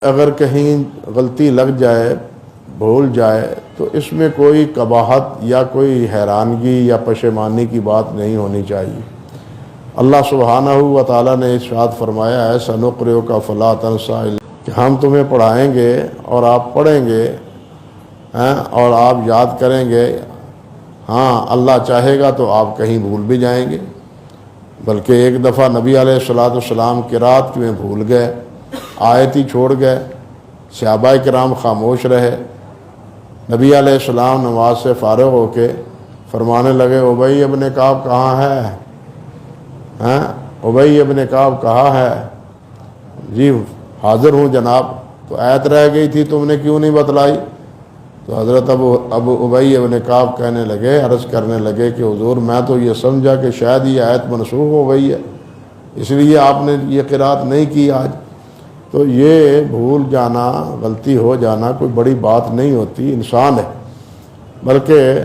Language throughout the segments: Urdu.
اگر کہیں غلطی لگ جائے، بھول جائے، تو اس میں کوئی قباحت یا کوئی حیرانگی یا پشیمانی کی بات نہیں ہونی چاہیے۔ اللہ سبحانہ و تعالیٰ نے ارشاد فرمایا ہے سَنُقْرِئُكَ فَلَا تَنْسَىٰ، کہ ہم تمہیں پڑھائیں گے اور آپ پڑھیں گے اور آپ یاد کریں گے۔ ہاں، اللہ چاہے گا تو آپ کہیں بھول بھی جائیں گے۔ بلکہ ایک دفعہ نبی علیہ السلام قرات میں بھول گئے، آیت ہی چھوڑ گئے، صحابہ کرام خاموش رہے۔ نبی علیہ السلام نماز سے فارغ ہو کے فرمانے لگے ابی ابن کعب کہاں ہے؟ ابی ابن کعب کہاں ہے؟ جی حاضر ہوں جناب۔ تو آیت رہ گئی تھی، تم نے کیوں نہیں بتلائی؟ تو حضرت ابو ابی ابن کعب کہنے لگے، عرض کرنے لگے کہ حضور میں تو یہ سمجھا کہ شاید یہ آیت منسوخ ہو گئی ہے، اس لیے آپ نے یہ قرات نہیں کی آج۔ تو یہ بھول جانا، غلطی ہو جانا کوئی بڑی بات نہیں ہوتی، انسان ہے۔ بلکہ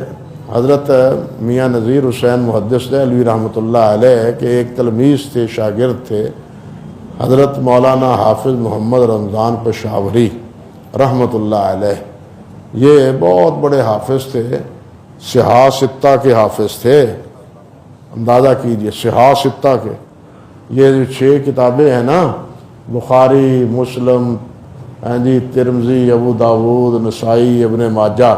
حضرت میاں نذیر حسین محدث دہلوی رحمۃ اللہ علیہ کے ایک تلمیذ تھے، شاگرد تھے، حضرت مولانا حافظ محمد رمضان پشاوری رحمۃ اللہ علیہ۔ یہ بہت بڑے حافظ تھے، صحاح ستہ کے حافظ تھے۔ اندازہ کیجئے، صحاح ستہ کے، یہ جو 6 کتابیں ہیں نا، بخاری، مسلم، ترمذی، ابو داود، نسائی، ابن ماجہ،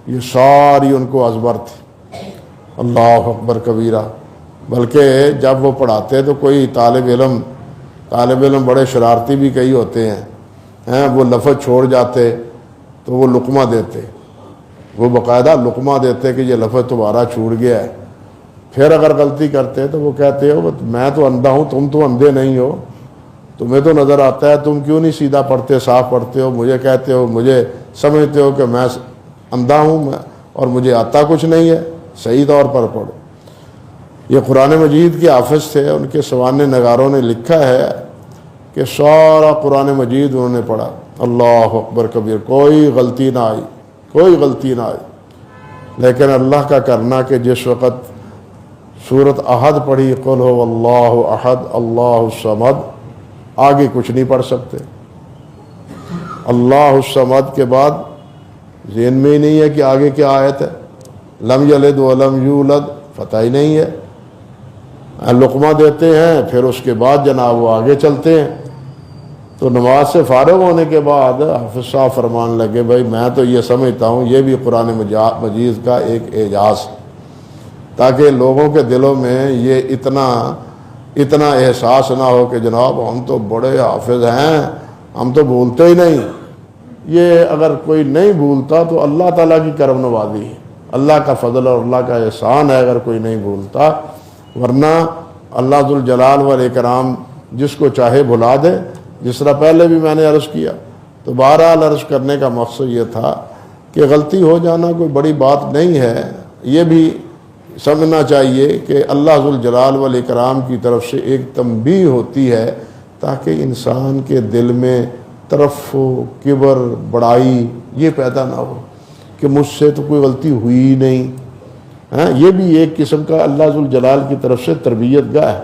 یہ ساری ان کو ازبر تھی۔ اللہ اکبر کبیرہ۔ بلکہ جب وہ پڑھاتے تو کوئی طالب علم بڑے شرارتی بھی کئی ہوتے ہیں، وہ لفظ چھوڑ جاتے تو وہ لقمہ دیتے، وہ باقاعدہ لقمہ دیتے کہ یہ لفظ تمہارا چھوٹ گیا ہے۔ پھر اگر غلطی کرتے تو وہ کہتے ہو میں تو اندھا ہوں، تم تو اندھے نہیں ہو، تمہیں تو نظر آتا ہے، تم کیوں نہیں سیدھا پڑھتے، صاف پڑھتے ہو؟ مجھے کہتے ہو، مجھے سمجھتے ہو کہ میں اندھا ہوں اور مجھے آتا کچھ نہیں ہے، صحیح طور پر پڑھو۔ یہ قرآن مجید کے حافظ تھے، ان کے سوانح نگاروں نے لکھا ہے کہ سارا قرآن مجید انہوں نے پڑھا، اللہ اکبر کبیر، کوئی غلطی نہ آئی، کوئی غلطی نہ آئی۔ لیکن اللہ کا کرنا کہ جس وقت سورۃ احد پڑھی، قل هو اللہ احد اللہ الصمد، آگے کچھ نہیں پڑھ سکتے۔ اللہ الصمد کے بعد ذہن میں ہی نہیں ہے کہ آگے کیا آیت ہے، لم یلد ولم یولد پتہ ہی نہیں ہے۔ لقمہ دیتے ہیں، پھر اس کے بعد جناب وہ آگے چلتے ہیں۔ تو نماز سے فارغ ہونے کے بعد حافظ صاحب فرمان لگے بھائی میں تو یہ سمجھتا ہوں یہ بھی قرآن مجید کا ایک اعجاز، تاکہ لوگوں کے دلوں میں یہ اتنا احساس نہ ہو کہ جناب ہم تو بڑے حافظ ہیں، ہم تو بھولتے ہی نہیں۔ یہ اگر کوئی نہیں بھولتا تو اللہ تعالیٰ کی کرم نوازی ہے، اللہ کا فضل اور اللہ کا احسان ہے اگر کوئی نہیں بھولتا، ورنہ اللہ ذوالجلال والاکرام جس کو چاہے بھلا دے۔ جس طرح پہلے بھی میں نے عرض کیا، تو بہرحال عرض کرنے کا مقصد یہ تھا کہ غلطی ہو جانا کوئی بڑی بات نہیں ہے۔ یہ بھی سمجھنا چاہیے کہ اللہ ذوالجلال والاکرام کی طرف سے ایک تنبیہ ہوتی ہے تاکہ انسان کے دل میں ترفع، کبر، بڑائی یہ پیدا نہ ہو کہ مجھ سے تو کوئی غلطی ہوئی ہی نہیں۔ یہ بھی ایک قسم کا اللہ ذوالجلال کی طرف سے تربیت گاہ ہے۔